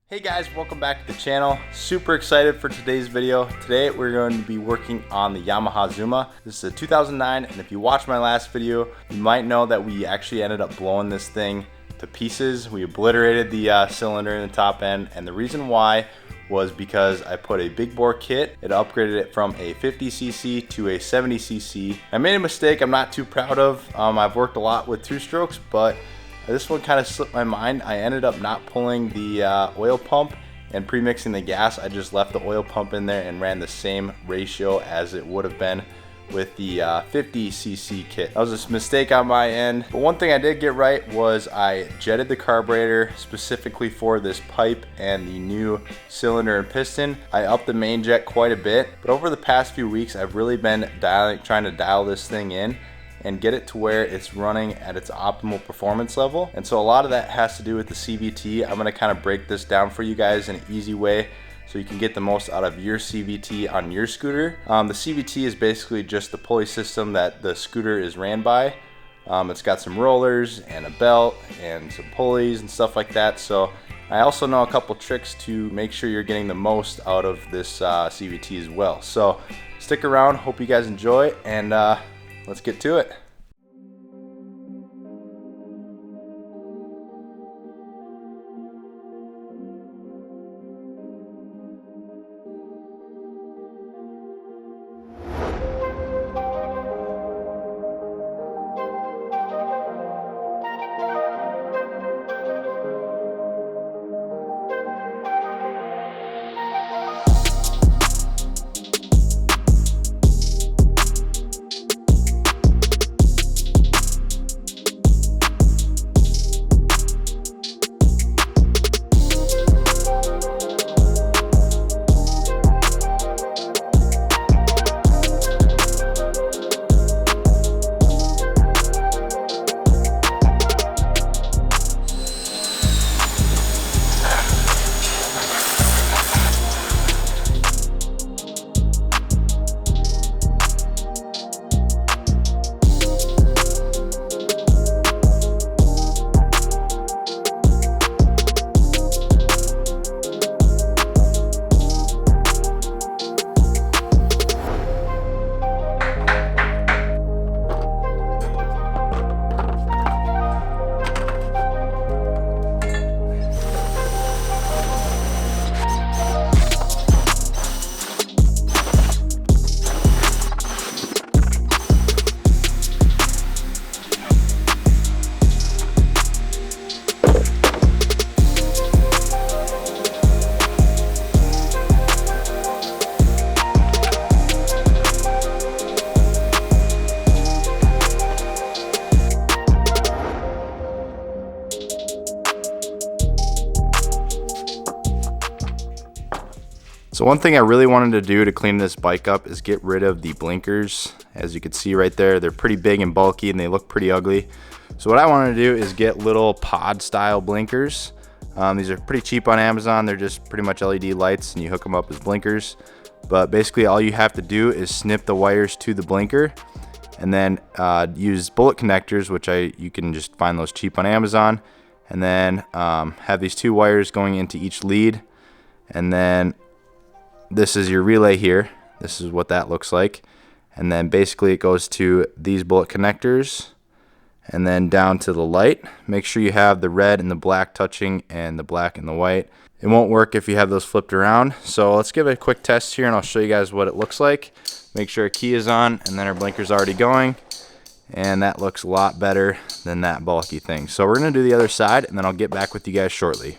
Hey guys, welcome back to the channel. Super excited for today's video. Today we're going to be working on the Yamaha Zuma. This is a 2009, and if you watched my last video, you might know that we actually ended up blowing this thing to pieces. We obliterated the cylinder in the top end, and the reason why was because I put a big bore kit. It upgraded it from a 50cc to a 70cc. I made a mistake I'm not too proud of. I've worked a lot with two strokes, but this one kind of slipped my mind. I ended up not pulling the oil pump and pre-mixing the gas. I just left the oil pump in there and ran the same ratio as it would have been with the 50cc kit. That was a mistake on my end. But one thing I did get right was I jetted the carburetor specifically for this pipe and the new cylinder and piston. I upped the main jet quite a bit, but over the past few weeks I've really been trying to dial this thing in and get it to where it's running at its optimal performance level. And so a lot of that has to do with the CVT. I'm gonna kind of break this down for you guys in an easy way so you can get the most out of your CVT on your scooter. The CVT is basically just the pulley system that the scooter is ran by. It's got some rollers and a belt and some pulleys and stuff like that. So I also know a couple tricks to make sure you're getting the most out of this CVT as well. So stick around, hope you guys enjoy, and let's get to it. So one thing I really wanted to do to clean this bike up is get rid of the blinkers. As you can see right there, they're pretty big and bulky and they look pretty ugly. So what I wanted to do is get little pod style blinkers. These are pretty cheap on Amazon. They're just pretty much LED lights and you hook them up as blinkers. But basically all you have to do is snip the wires to the blinker and then use bullet connectors, which you can just find those cheap on Amazon. And then have these two wires going into each lead, and then this is your relay here. This is what that looks like. And then basically it goes to these bullet connectors and then down to the light. Make sure you have the red and the black touching and the black and the white. It won't work if you have those flipped around. So let's give it a quick test here and I'll show you guys what it looks like. Make sure a key is on and then our blinker's already going. And that looks a lot better than that bulky thing. So we're gonna do the other side and then I'll get back with you guys shortly.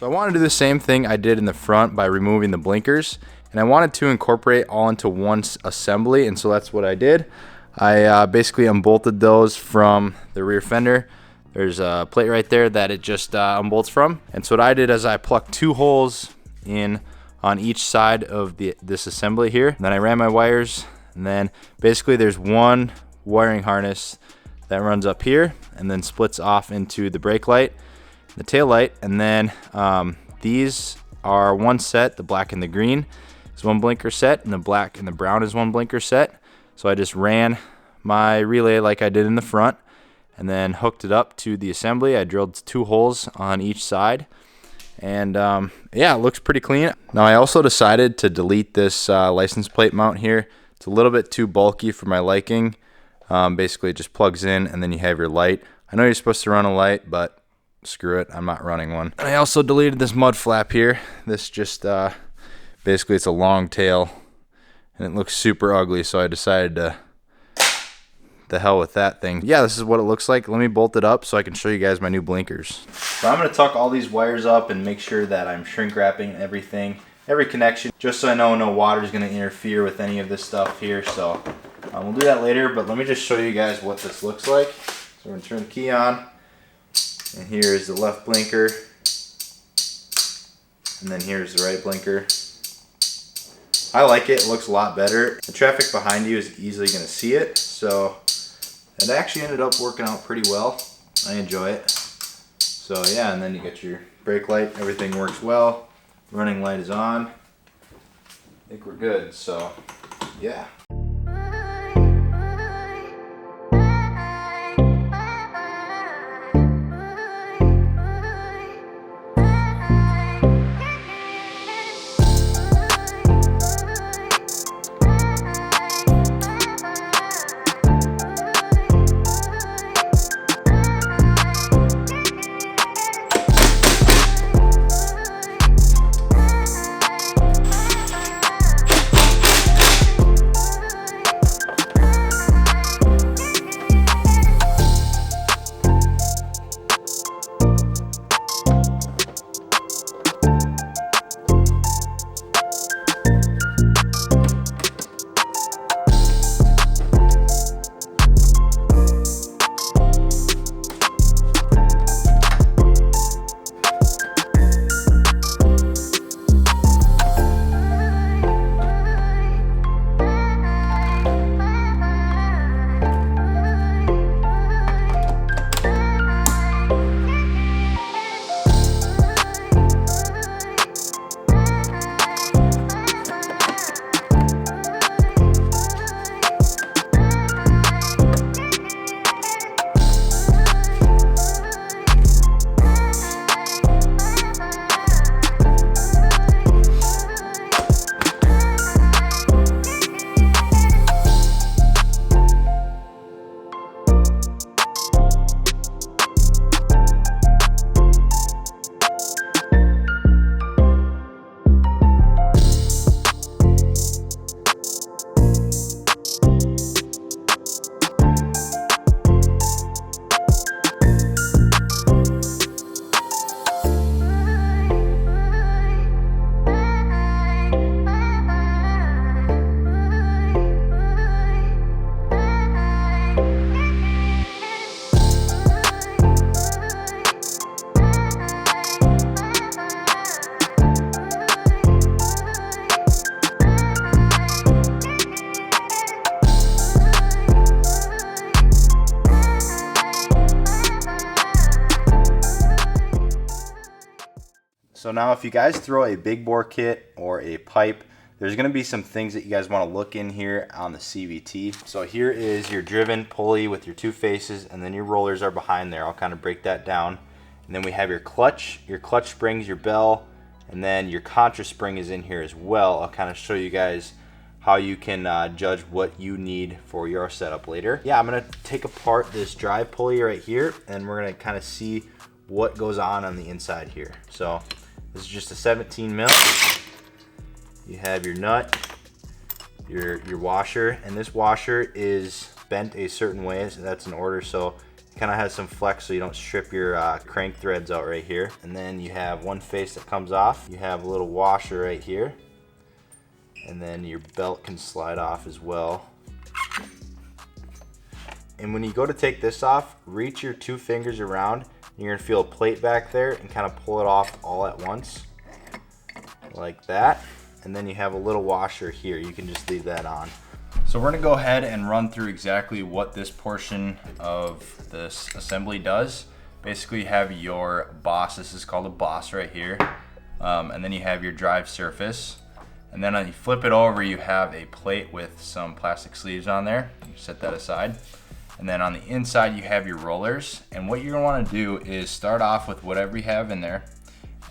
So I want to do the same thing I did in the front by removing the blinkers, and I wanted to incorporate all into one assembly, and so that's what I did. I basically unbolted those from the rear fender. There's a plate right there that it just unbolts from, and so what I did is I plucked 2 holes in on each side of this assembly here. And then I ran my wires, and then basically there's one wiring harness that runs up here and then splits off into the brake light, the tail light, and then these are one set. The black and the green is one blinker set, and the black and the brown is one blinker set. So I just ran my relay like I did in the front and then hooked it up to the assembly. I drilled 2 holes on each side, and yeah, it looks pretty clean. Now I also decided to delete this license plate mount here. It's a little bit too bulky for my liking. Basically it just plugs in and then you have your light. I know you're supposed to run a light, but screw it, I'm not running one. And I also deleted this mud flap here. This just basically it's a long tail and it looks super ugly, so I decided to the hell with that thing. Yeah, this is what it looks like. Let me bolt it up so I can show you guys my new blinkers. So I'm gonna tuck all these wires up and make sure that I'm shrink wrapping everything, every connection, just so I know no water is gonna interfere with any of this stuff here. So we'll do that later, but let me just show you guys what this looks like. So we're gonna turn the key on, and here's the left blinker, and then here's the right blinker. I like it, it looks a lot better. The traffic behind you is easily gonna see it, so it actually ended up working out pretty well. I enjoy it. So yeah, and then you get your brake light, everything works well. Running light is on. I think we're good, so yeah. So now if you guys throw a big bore kit or a pipe, there's going to be some things that you guys want to look in here on the CVT. So here is your driven pulley with your 2 faces, and then your rollers are behind there. I'll kind of break that down. And then we have your clutch springs, your bell, and then your contra spring is in here as well. I'll kind of show you guys how you can judge what you need for your setup later. Yeah, I'm going to take apart this drive pulley right here, and we're going to kind of see what goes on the inside here. So this is just a 17 mil. You have your nut, your washer, and this washer is bent a certain way, so that's an order. So Kind of has some flex so you don't strip your crank threads out right here. And then you have one face that comes off. You have a little washer right here. And then your belt can slide off as well. And when you go to take this off, reach your 2 fingers around. And you're gonna feel a plate back there and kind of pull it off all at once. Like that. And then you have a little washer here. You can just leave that on. So we're gonna go ahead and run through exactly what this portion of this assembly does. Basically you have your boss, this is called a boss right here. And then you have your drive surface. And then when you flip it over, you have a plate with some plastic sleeves on there. You set that aside. And then on the inside, you have your rollers. And what you're gonna wanna do is start off with whatever you have in there.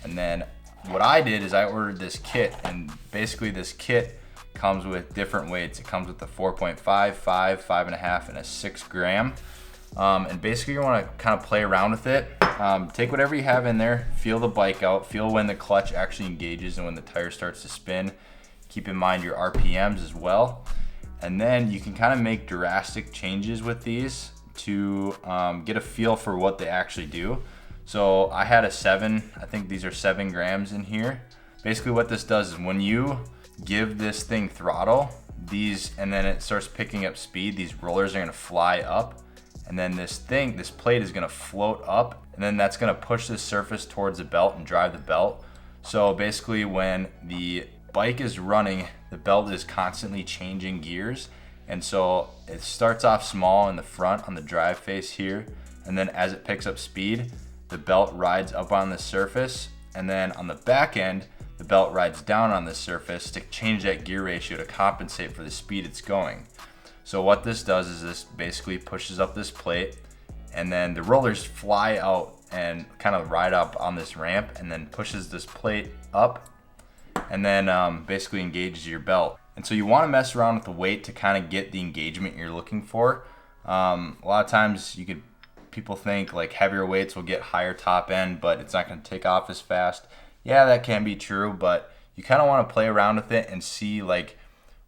And then what I did is I ordered this kit, and basically this kit comes with different weights. It comes with the 4.5, 5, 5.5, and a 6 gram. And basically you wanna kind of play around with it. Take whatever you have in there, feel the bike out, feel when the clutch actually engages and when the tire starts to spin. Keep in mind your RPMs as well. And then you can kind of make drastic changes with these to get a feel for what they actually do. So I had a 7, I think these are 7 grams in here. Basically what this does is when you give this thing throttle, and then it starts picking up speed, these rollers are gonna fly up. And then this plate is gonna float up, and then that's gonna push this surface towards the belt and drive the belt. So basically when the bike is running, the belt is constantly changing gears. And so it starts off small in the front on the drive face here. And then as it picks up speed, the belt rides up on the surface. And then on the back end, the belt rides down on the surface to change that gear ratio to compensate for the speed it's going. So what this does is this basically pushes up this plate, and then the rollers fly out and kind of ride up on this ramp, and then pushes this plate up, and then basically engages your belt. And so you want to mess around with the weight to kind of get the engagement you're looking for. A lot of times people think like heavier weights will get higher top end, but it's not going to take off as fast. Yeah, that can be true, but you kind of want to play around with it and see like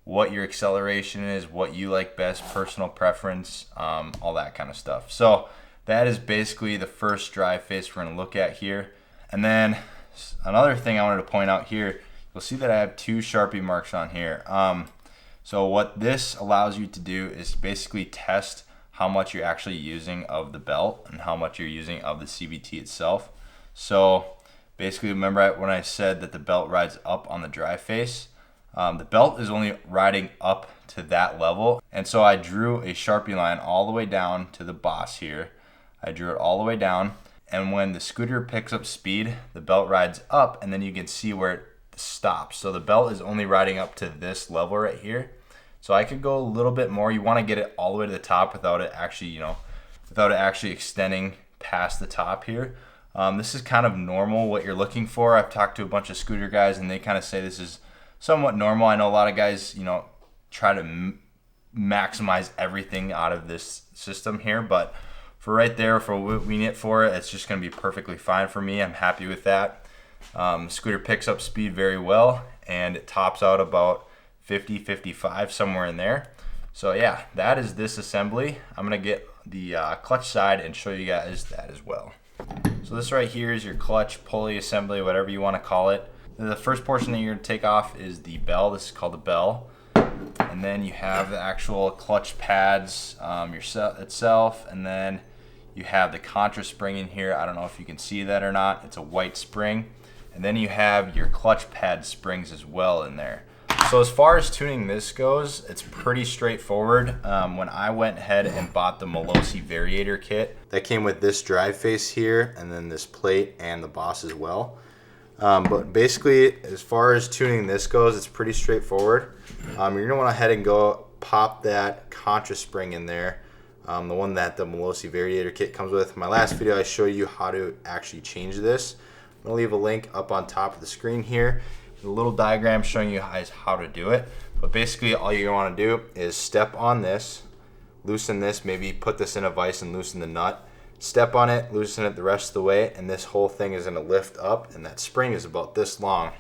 what your acceleration is, what you like best, personal preference, all that kind of stuff. So that is basically the first drive face we're going to look at here. And then another thing I wanted to point out here, you'll see that I have 2 Sharpie marks on here. So what this allows you to do is basically test how much you're actually using of the belt and how much you're using of the CVT itself. So basically remember when I said that the belt rides up on the drive face, the belt is only riding up to that level. And so I drew a Sharpie line all the way down to the boss here. I drew it all the way down. And when the scooter picks up speed, the belt rides up, and then you can see where it stops. So the belt is only riding up to this level right here. So I could go a little bit more. You want to get it all the way to the top without it actually, without it actually extending past the top here. This is kind of normal what you're looking for. I've talked to a bunch of scooter guys and they kind of say this is somewhat normal. I know a lot of guys, try to maximize everything out of this system here, but for right there, for what we need it for, it's just going to be perfectly fine for me. I'm happy with that. Scooter picks up speed very well, and it tops out about 50, 55, somewhere in there. So yeah, that is this assembly. I'm going to get the clutch side and show you guys that as well. So this right here is your clutch pulley assembly, whatever you want to call it. The first portion that you're going to take off is the bell. This is called the bell. And then you have the actual clutch pads itself, and then you have the contra spring in here. I don't know if you can see that or not. It's a white spring. And then you have your clutch pad springs as well in there. So as far as tuning this goes, it's pretty straightforward. When I went ahead and bought the Malossi Variator kit, that came with this drive face here, and then this plate and the boss as well. But basically, as far as tuning this goes, it's pretty straightforward. You're gonna want to head and go pop that contra spring in there, the one that the Malossi Variator kit comes with. In my last video, I showed you how to actually change this. I'm gonna leave a link up on top of the screen here, a little diagram showing you guys how to do it. But basically, all you're gonna want to do is step on this, loosen this, maybe put this in a vise and loosen the nut. Step on it, loosen it the rest of the way, and this whole thing is going to lift up, and that spring is about this long.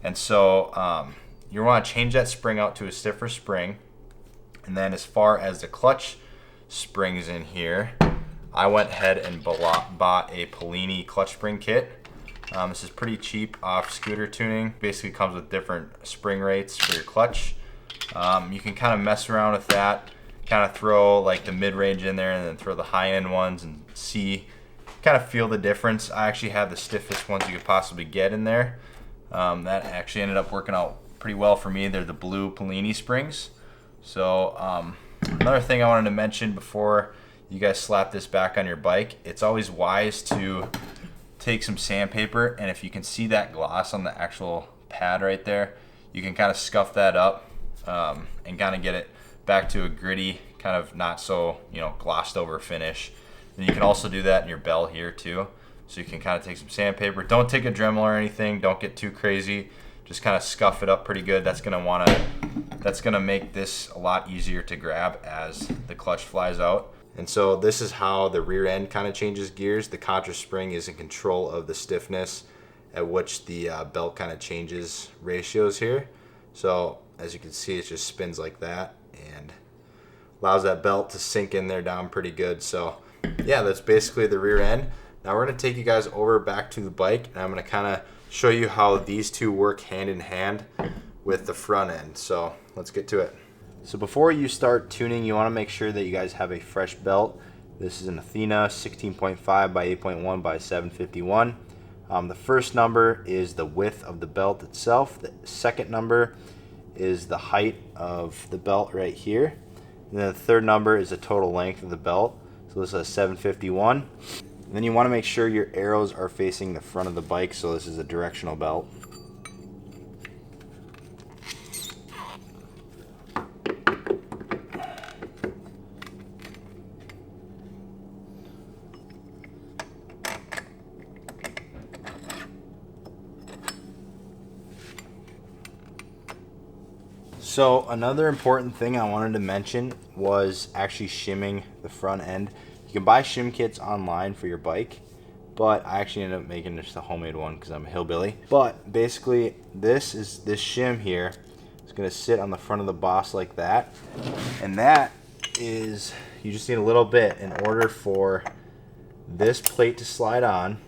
And so you want to change that spring out to a stiffer spring. And then as far as the clutch springs in here, I went ahead and bought a Polini clutch spring kit. This is pretty cheap off Scooter Tuning. Basically comes with different spring rates for your clutch. You can kind of mess around with that, kind of throw like the mid-range in there and then throw the high-end ones and see, kind of feel the difference. I actually have the stiffest ones you could possibly get in there. That actually ended up working out pretty well for me. They're the blue Polini springs. So another thing I wanted to mention before you guys slap this back on your bike, it's always wise to take some sandpaper, and if you can see that gloss on the actual pad right there, you can kind of scuff that up and kind of get it back to a gritty, kind of not so, you know, glossed over finish. And you can also do that in your bell here too. So you can kind of take some sandpaper. Don't take a Dremel or anything. Don't get too crazy. Just kind of scuff it up pretty good. That's gonna make this a lot easier to grab as the clutch flies out. And so this is how the rear end kind of changes gears. The contra spring is in control of the stiffness at which the belt kind of changes ratios here. So as you can see, it just spins like that and allows that belt to sink in there down pretty good. So yeah, that's basically the rear end. Now we're gonna take you guys over back to the bike, and I'm gonna kind of show you how these two work hand in hand with the front end. So let's get to it. So before you start tuning, you want to make sure that you guys have a fresh belt. This is an Athena 16.5 by 8.1 by 751. The first number is the width of the belt itself. The second number is the height of the belt right here. And then the third number is the total length of the belt. So this is a 751. And then you want to make sure your arrows are facing the front of the bike, so this is a directional belt. So another important thing I wanted to mention was actually shimming the front end. You can buy shim kits online for your bike, but I actually ended up making just a homemade one because I'm a hillbilly. But basically this shim here is going to sit on the front of the boss like that, and that is, you just need a little bit in order for this plate to slide on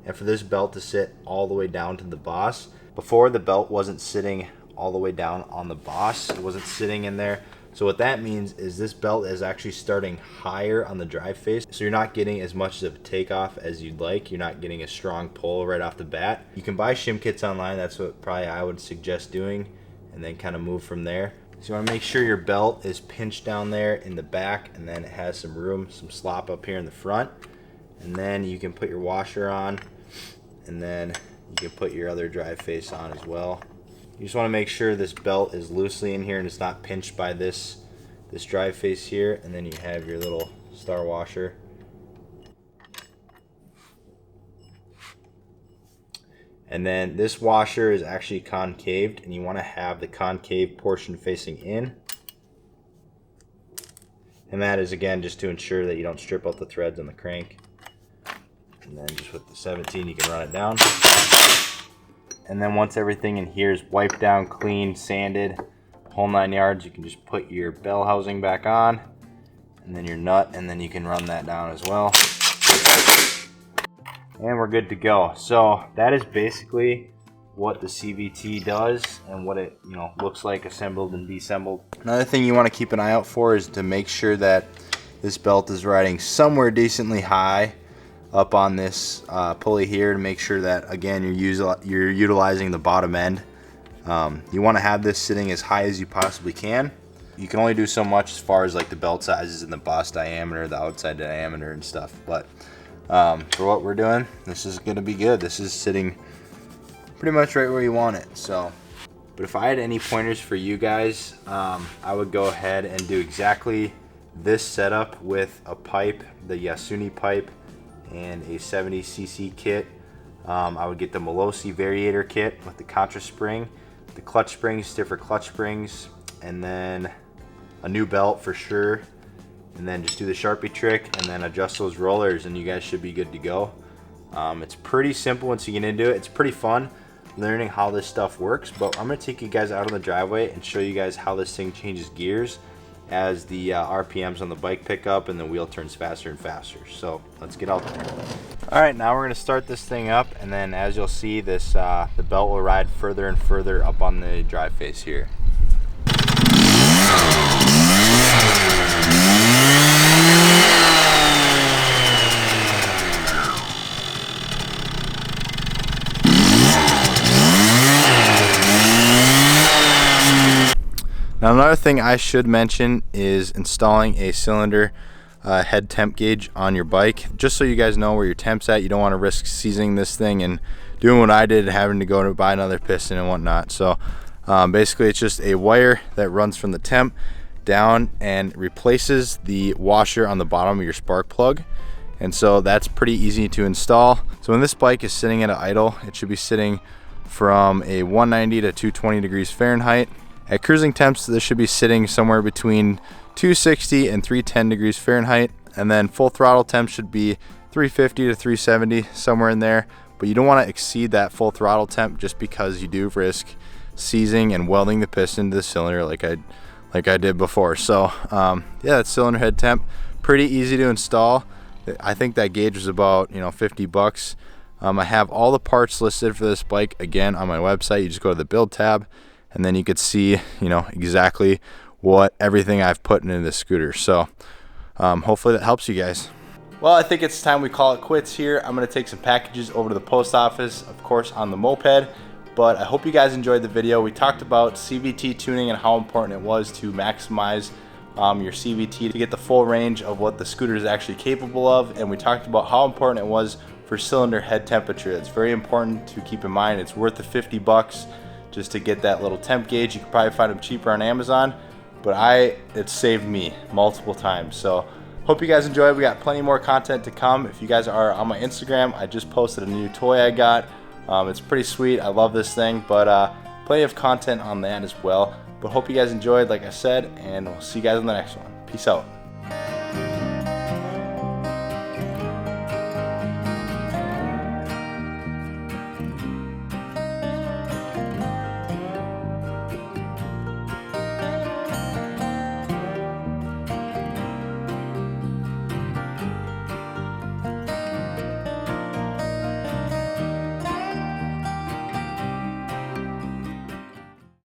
and for this belt to sit all the way down to the boss. Before, the belt wasn't sitting all the way down on the boss. It wasn't sitting in there. So what that means is this belt is actually starting higher on the drive face. So you're not getting as much of a takeoff as you'd like. You're not getting a strong pull right off the bat. You can buy shim kits online. That's what probably I would suggest doing, and then kind of move from there. So you want to make sure your belt is pinched down there in the back, and then it has some room, some slop up here in the front. And then you can put your washer on, and then you can put your other drive face on as well. You just want to make sure this belt is loosely in here and it's not pinched by this drive face here. And then you have your little star washer. And then this washer is actually concaved, and you want to have the concave portion facing in. And that is, again, just to ensure that you don't strip out the threads on the crank. And then just with the 17, you can run it down. And then once everything in here is wiped down, clean, sanded, whole 9 yards, you can just put your bell housing back on, and then your nut, and then you can run that down as well. And we're good to go. So that is basically what the CVT does and what it, you know, looks like assembled and deassembled. Another thing you want to keep an eye out for is to make sure that this belt is riding somewhere decently high up on this pulley here, to make sure that, again, you're utilizing the bottom end. You want to have this sitting as high as you possibly can. You can only do so much as far as like the belt sizes and the boss diameter, the outside diameter and stuff, but for what we're doing, this is going to be good. This is sitting pretty much right where you want it. So, but if I had any pointers for you guys, I would go ahead and do exactly this setup with a pipe, the Yasuni pipe, and a 70cc kit. I would get the Melosi variator kit with the contra spring, the clutch springs, stiffer clutch springs, and then a new belt for sure. And then just do the Sharpie trick and then adjust those rollers, and you guys should be good to go. It's pretty simple once you get into it. It's pretty fun learning how this stuff works, but I'm gonna take you guys out on the driveway and show you guys how this thing changes gears. as the RPMs on the bike pick up and the wheel turns faster and faster. So let's get out there. All right, now we're gonna start this thing up, and then as you'll see, this the belt will ride further and further up on the drive face here. Now another thing I should mention is installing a cylinder head temp gauge on your bike, just so you guys know where your temp's at. You don't want to risk seizing this thing and doing what I did, having to go to buy another piston and whatnot. So basically it's just a wire that runs from the temp down and replaces the washer on the bottom of your spark plug. And so that's pretty easy to install. So when this bike is sitting at an idle, it should be sitting from a 190 to 220 degrees Fahrenheit. At cruising temps, this should be sitting somewhere between 260 and 310 degrees Fahrenheit. And then full throttle temps should be 350 to 370, somewhere in there. But you don't want to exceed that full throttle temp, just because you do risk seizing and welding the piston to the cylinder like I did before. So yeah, that's cylinder head temp. Pretty easy to install. I think that gauge was about 50 bucks. I have all the parts listed for this bike again on my website. You just go to the build tab, and then you could see exactly what everything I've put into this scooter. So hopefully that helps you guys. Well, I think it's time we call it quits here. I'm gonna take some packages over to the post office, of course on the moped, but I hope you guys enjoyed the video. We talked about CVT tuning and how important it was to maximize your CVT to get the full range of what the scooter is actually capable of, and we talked about how important it was for cylinder head temperature. It's very important to keep in mind. It's worth the 50 bucks just to get that little temp gauge. You can probably find them cheaper on Amazon, but it saved me multiple times. So hope you guys enjoyed. We got plenty more content to come. If you guys are on my Instagram, I just posted a new toy I got. It's pretty sweet. I love this thing, but plenty of content on that as well. But hope you guys enjoyed, like I said, and we'll see you guys in the next one. Peace out.